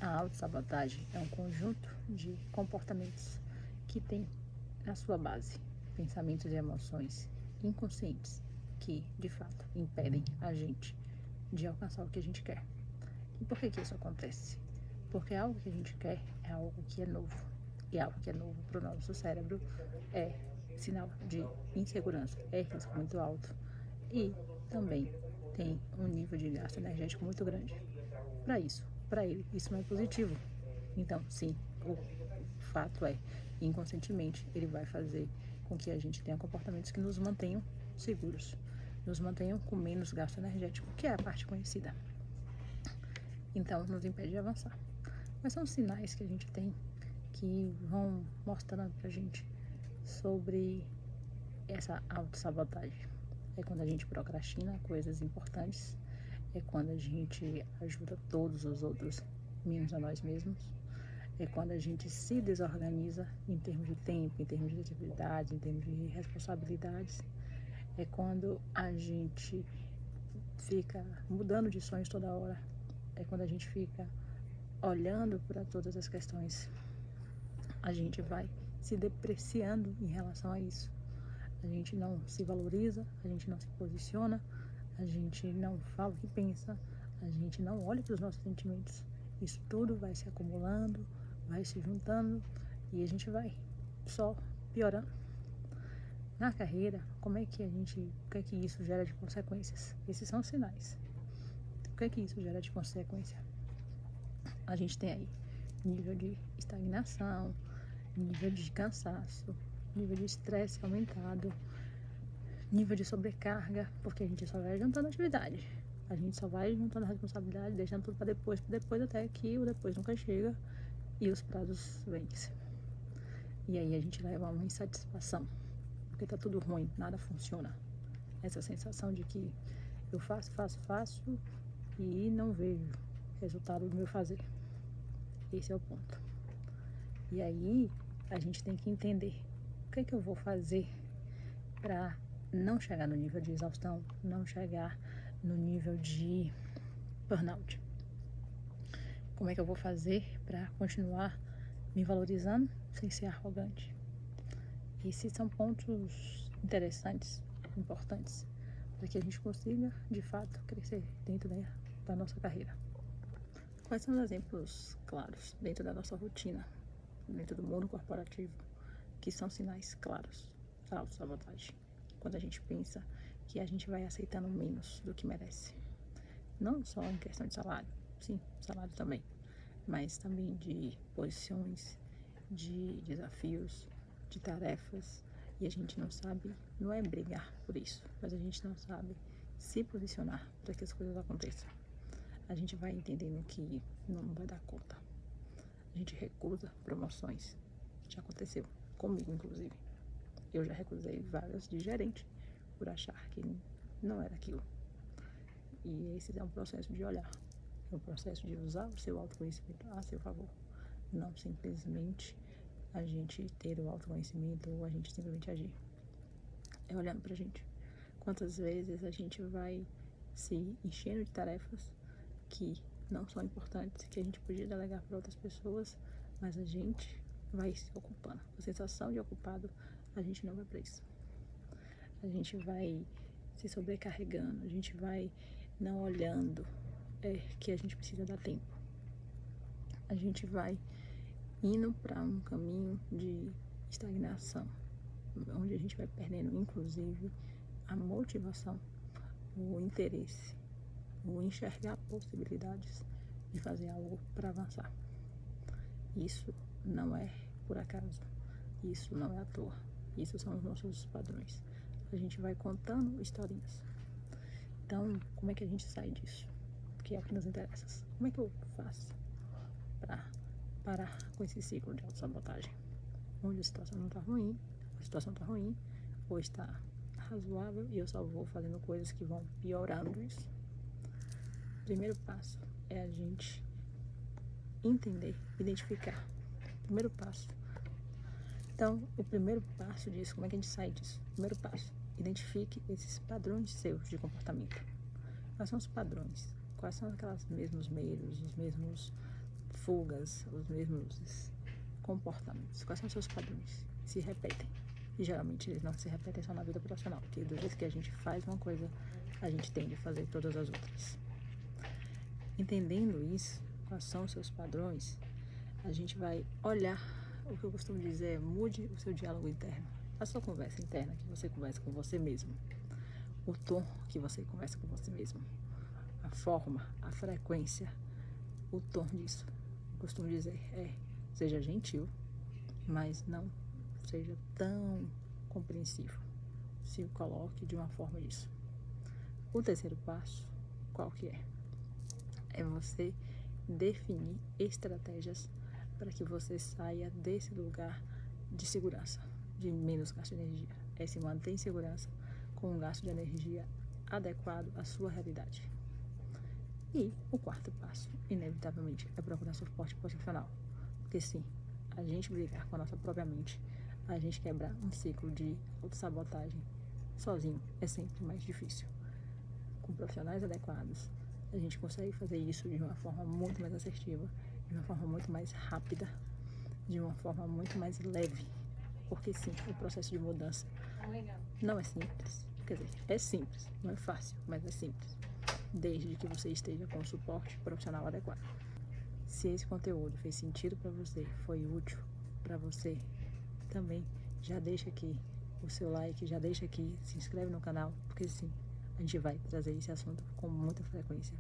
A autossabotagem é um conjunto de comportamentos que tem na sua base pensamentos e emoções inconscientes que, de fato, impedem a gente de alcançar o que a gente quer. E por que isso acontece? Porque algo que a gente quer é algo que é novo. E algo que é novo para o nosso cérebro é sinal de insegurança, é risco muito alto e também tem um nível de gasto energético muito grande. Para ele, isso não é positivo. Então, sim, o fato é, inconscientemente, ele vai fazer com que a gente tenha comportamentos que nos mantenham seguros, nos mantenham com menos gasto energético, que é a parte conhecida. Então, nos impede de avançar. Quais são os sinais que a gente tem que vão mostrando pra gente sobre essa autossabotagem? É quando a gente procrastina coisas importantes, é quando a gente ajuda todos os outros, menos a nós mesmos, é quando a gente se desorganiza em termos de tempo, em termos de atividades, em termos de responsabilidades, é quando a gente fica mudando de sonhos toda hora, é quando a gente fica olhando para todas as questões, a gente vai se depreciando em relação a isso. A gente não se valoriza, a gente não se posiciona, a gente não fala o que pensa, a gente não olha para os nossos sentimentos. Isso tudo vai se acumulando, vai se juntando e a gente vai só piorando. Na carreira, o que é que isso gera de consequências? Esses são os sinais. O que é que isso gera de consequência? A gente tem aí nível de estagnação, nível de cansaço, nível de estresse aumentado, nível de sobrecarga, porque a gente só vai juntando atividade. A gente só vai juntando a responsabilidade, deixando tudo para depois até que o depois nunca chega e os prazos vencem. E aí a gente leva uma insatisfação, porque tá tudo ruim, nada funciona. Essa sensação de que eu faço e não vejo resultado do meu fazer. Esse é o ponto. E aí a gente tem que entender o que é que eu vou fazer para não chegar no nível de exaustão, não chegar no nível de burnout. Como é que eu vou fazer para continuar me valorizando sem ser arrogante? Esses são pontos interessantes, importantes, para que a gente consiga, de fato, crescer dentro da nossa carreira. Quais são os exemplos claros dentro da nossa rotina, dentro do mundo corporativo, que são sinais claros da autossabotagem? Quando a gente pensa que a gente vai aceitando menos do que merece. Não só em questão de salário, sim, salário também, mas também de posições, de desafios, de tarefas, e a gente não sabe, não é brigar por isso, mas a gente não sabe se posicionar para que as coisas aconteçam. A gente vai entendendo que não vai dar conta. A gente recusa promoções. Já aconteceu comigo, inclusive. Eu já recusei vagas de gerente por achar que não era aquilo. E esse é um processo de olhar. É um processo de usar o seu autoconhecimento a seu favor. Não simplesmente a gente ter o autoconhecimento ou a gente simplesmente agir. É olhando pra gente. Quantas vezes a gente vai se enchendo de tarefas que não são importantes, que a gente podia delegar para outras pessoas, mas a gente vai se ocupando. A sensação de ocupado, a gente não vai para isso. A gente vai se sobrecarregando, a gente vai não olhando que a gente precisa dar tempo. A gente vai indo para um caminho de estagnação, onde a gente vai perdendo, inclusive, a motivação, o interesse, o enxergar possibilidades de fazer algo para avançar. Isso não é por acaso, isso não é à toa, isso são os nossos padrões. A gente vai contando historinhas. Então, como é que a gente sai disso? Que é o que nos interessa. Como é que eu faço para parar com esse ciclo de autossabotagem? Onde a situação não está ruim, a situação está ruim, ou está razoável e eu só vou fazendo coisas que vão piorando isso. O primeiro passo é a gente entender, identificar. Primeiro passo. Então, o primeiro passo disso, como é que a gente sai disso? Primeiro passo, identifique esses padrões seus de comportamento. Quais são os padrões? Quais são aqueles mesmos medos, os mesmos fugas, os mesmos comportamentos. Quais são os seus padrões? Se repetem. E geralmente eles não se repetem só na vida profissional, porque do jeito que a gente faz uma coisa, a gente tende a fazer todas as outras. Entendendo isso, quais são os seus padrões, a gente vai olhar, o que eu costumo dizer é mude o seu diálogo interno, a sua conversa interna, que você conversa com você mesmo, o tom que você conversa com você mesmo, a forma, a frequência, o tom disso. Eu costumo dizer seja gentil, mas não seja tão compreensivo. Se coloque de uma forma disso. O terceiro passo, qual que é? É você definir estratégias para que você saia desse lugar de segurança, de menos gasto de energia. É se manter em segurança com um gasto de energia adequado à sua realidade. E o quarto passo, inevitavelmente, é procurar suporte profissional. Porque sim, a gente brigar com a nossa própria mente, a gente quebrar um ciclo de autossabotagem sozinho é sempre mais difícil. Com profissionais adequados, a gente consegue fazer isso de uma forma muito mais assertiva, de uma forma muito mais rápida, de uma forma muito mais leve. Porque sim, o processo de mudança não é simples. Quer dizer, é simples, não é fácil, mas é simples. Desde que você esteja com o suporte profissional adequado. Se esse conteúdo fez sentido para você, foi útil para você, também já deixa aqui o seu like, já deixa aqui, se inscreve no canal, porque sim, a gente vai trazer esse assunto com muita frequência